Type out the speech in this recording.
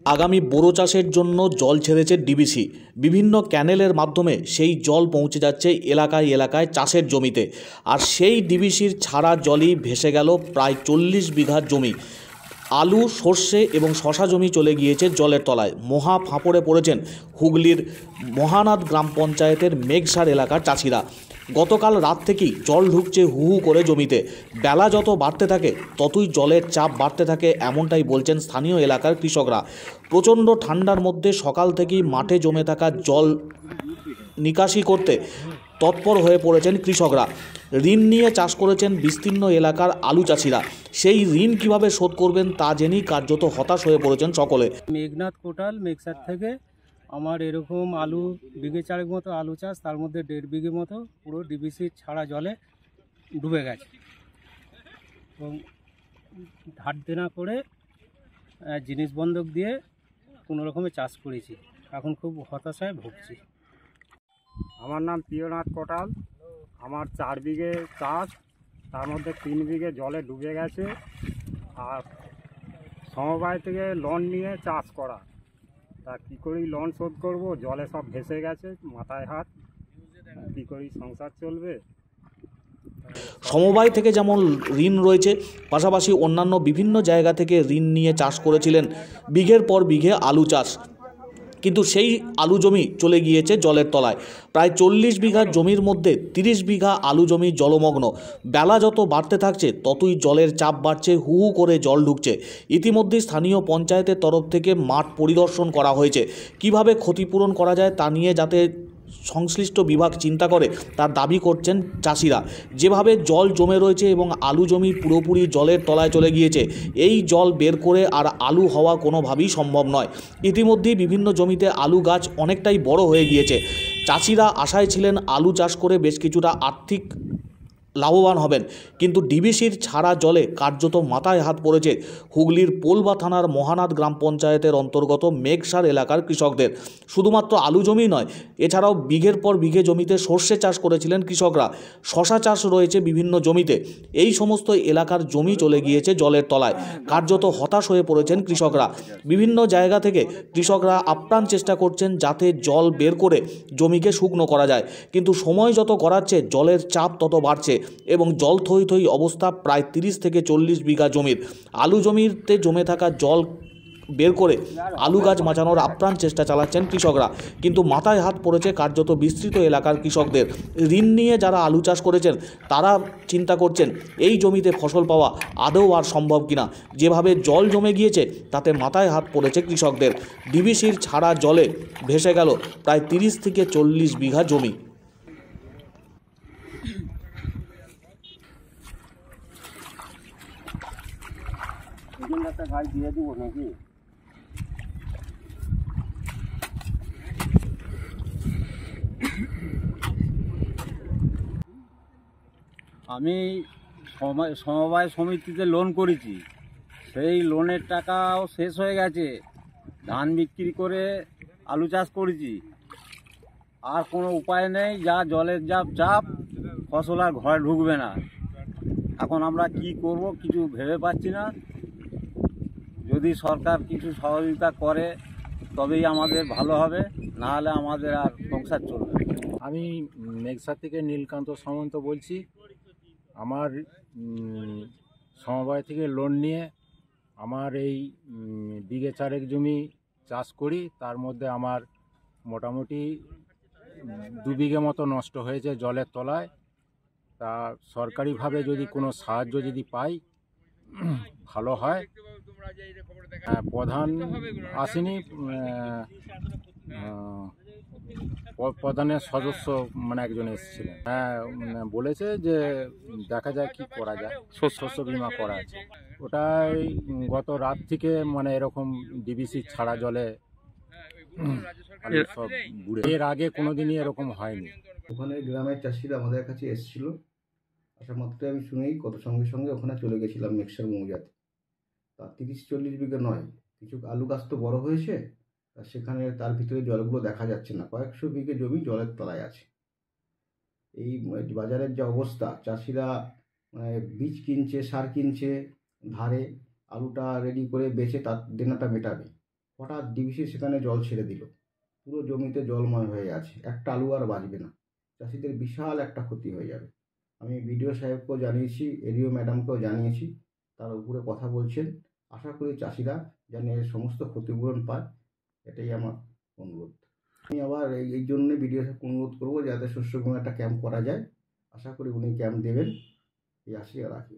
আগামী বোরো চাষের জন্য জল ছেড়েছে ডিবিসি। বিভিন্ন ক্যানেলের মাধ্যমে সেই জল পৌঁছে যাচ্ছে এলাকায় এলাকায় চাষের জমিতে। আর সেই ডিবিসির ছাড়া জলই ভেসে গেল প্রায় 40 বিঘা জমি। আলু, সর্ষে এবং শশা জমি চলে গিয়েছে জলের তলায়। মহা ফাঁপড়ে পড়েছেন হুগলির মহানাদ গ্রাম পঞ্চায়েতের মেঘসার এলাকার চাষিরা। গতকাল রাত থেকেই জল ঢুকছে হু হু করে জমিতে। বেলা যত বাড়তে থাকে ততই জলের চাপ বাড়তে থাকে, এমনটাই বলছেন স্থানীয় এলাকার কৃষকরা। প্রচণ্ড ঠান্ডার মধ্যে সকাল থেকেই মাঠে জমে থাকা জল নিকাশি করতে তৎপর হয়ে পড়েছেন কৃষকরা। ঋণ নিয়ে চাষ করেছেন বিস্তীর্ণ এলাকার আলু চাষিরা। সেই ঋণ কিভাবে শোধ করবেন তা জেনেই কার্যত হতাশ হয়ে পড়েছেন সকলে। মেঘনাথ কোটাল মেঘসার থেকে আমার এরকম আলু বিঘে চারেক মতো আলু চাষ, তার মধ্যে 1.5 বিঘে মতো পুরো ডিবিসি ছাড়া জলে ডুবে গেছে এবং ধার দেনা করে জিনিস বন্ধক দিয়ে কোনো রকমে চাষ করেছি। এখন খুব হতাশায় ভুগছি। আমার নাম প্রিয়নাথ কোটাল। আমার 4 বিঘে চাষ, তার মধ্যে 3 বিঘে জলে ডুবে গেছে। আর সমবায় থেকে লোন নিয়ে চাষ করা, তা কী করেই লোন শোধ করব? জলে সব ভেসে গেছে, মাথায় হাত। কী করেই সংসার চলবে? সমবায় থেকে যেমন ঋণ রয়েছে, পাশাপাশি অন্যান্য বিভিন্ন জায়গা থেকে ঋণ নিয়ে চাষ করেছিলেন বিঘের পর বিঘে আলু চাষ। কিন্তু সেই আলু জমি চলে গিয়েছে জলের তলায়। প্রায় 40 বিঘা জমির মধ্যে 30 বিঘা আলু জমি জলমগ্ন। বেলা যত বাড়তে থাকছে ততই জলের চাপ বাড়ছে, হু হু করে জল ঢুকছে। ইতিমধ্যে স্থানীয় পঞ্চায়েতের তরফ থেকে মাঠ পরিদর্শন করা হয়েছে। কিভাবে ক্ষতিপূরণ করা যায় তা নিয়ে যাতে সংশ্লিষ্ট বিভাগ চিন্তা করে তার দাবি করছেন চাষিরা। যেভাবে জল জমে রয়েছে এবং আলু জমি পুরোপুরি জলের তলায় চলে গিয়েছে, এই জল বের করে আর আলু হওয়া কোনোভাবেই সম্ভব নয়। ইতিমধ্যেই বিভিন্ন জমিতে আলু গাছ অনেকটাই বড় হয়ে গিয়েছে। চাষিরা আশায় ছিলেন আলু চাষ করে বেশ কিছুটা আর্থিক লাভবান হবেন, কিন্তু ডিবিসির ছাড়া জলে কার্যত মাথায় হাত পড়েছে হুগলির পোলবা থানার মহানাদ গ্রাম পঞ্চায়েতের অন্তর্গত মেঘসার এলাকার কৃষকদের। শুধুমাত্র আলু জমি নয়, এছাড়াও বিঘের পর বিঘে জমিতে সর্ষে চাষ করেছিলেন কৃষকরা। শশা চাষ রয়েছে বিভিন্ন জমিতে। এই সমস্ত এলাকার জমি চলে গিয়েছে জলের তলায়। কার্যত হতাশ হয়ে পড়েছেন কৃষকরা। বিভিন্ন জায়গা থেকে কৃষকরা আপ্রাণ চেষ্টা করছেন যাতে জল বের করে জমিকে শুকনো করা যায়, কিন্তু সময় যত গড়াচ্ছে জলের চাপ তত বাড়ছে এবং জল থই থই অবস্থা প্রায় 30 থেকে 40 বিঘা জমির। আলু জমিতে জমে থাকা জল বের করে আলু গাছ বাঁচানোর আপ্রাণ চেষ্টা চালাচ্ছেন কৃষকরা, কিন্তু মাথায় হাত পড়েছে কার্যত বিস্তৃত এলাকার কৃষকদের। ঋণ নিয়ে যারা আলু চাষ করেছেন তারা চিন্তা করছেন এই জমিতে ফসল পাওয়া আদৌ আর সম্ভব কিনা। যেভাবে জল জমে গিয়েছে তাতে মাথায় হাত পড়েছে কৃষকদের। ডিবিসির ছাড়া জলে ভেসে গেল প্রায় 30 থেকে 40 বিঘা জমি। ভাই দিয়ে দিব নাকি? আমি সমবায় সমিতিতে লোন করেছি, সেই লোনের টাকাও শেষ হয়ে গেছে। ধান বিক্রি করে আলু চাষ করেছি, আর কোনো উপায় নেই। যা জলের চাপ, ফসল আর ঘরে ঢুকবে না। এখন আমরা কি করব কিছু ভেবে পাচ্ছি না। যদি সরকার কিছু সহযোগিতা করে তবেই আমাদের ভালো হবে, না হলে আমাদের আর সংসার চলবে। আমি মেঘসা থেকে নীলকান্ত সামন্ত বলছি। আমার সমবায় থেকে লোন নিয়ে আমার এই বিঘে চারেক জমি চাষ করি, তার মধ্যে আমার মোটামুটি 2 বিঘে মতো নষ্ট হয়েছে জলের তলায়। তা সরকারিভাবে যদি কোনো সাহায্য যদি পাই ভালো হয়। প্রধান আসেনি, প্রধানের সদস্য মানে একজন এসেছিলেন। হ্যাঁ, বলেছে যে দেখা যায় কি করা যায়, শস্য বিমা করা আছে। ওটাই গত রাত থেকে মানে এরকম ডিবিসি ছাড়া জলে সব বুড়ে। এর আগে কোনোদিনই এরকম হয়নি। ওখানে গ্রামের চাষিরা আমাদের কাছে এসেছিল, আসা মাত্রই আমি শুনেই কত সঙ্গে সঙ্গে ওখানে চলে গেছিলাম মেঘসার মৌজাতে। তা 30-40 বিঘা নয়, কিছু আলু গাছ তো বড় হয়েছে, তা সেখানে তার ভিতরে জলগুলো দেখা যাচ্ছে না। কয়েকশো বিঘে জমি জলের তলায় আছে। এই বাজারের যে অবস্থা, চাষিরা বীজ কিনছে, সার কিনছে ধারে, আলুটা রেডি করে বেচে তার দেনাটা মেটাবে। হঠাৎ ডিভিসি সেখানে জল ছেড়ে দিল, পুরো জমিতে জলময় হয়ে আছে, একটা আলু আর বাঁচবে না, চাষিদের বিশাল একটা ক্ষতি হয়ে যাবে। আমি বিডিও সাহেবকেও জানিয়েছি, এডিও ম্যাডামকেও জানিয়েছি, তার উপরে কথা বলছেন। আশা করি চাষিরা যেন এর সমস্ত ক্ষতিপূরণ পায়, এটাই আমার অনুরোধ। আমি আবার এই জন্যে বিডিও সাহেবকে অনুরোধ করবো যাতে শস্য বীমা একটা ক্যাম্প করা যায়। আশা করি উনি ক্যাম্প দেবেন, এই আশা রাখি।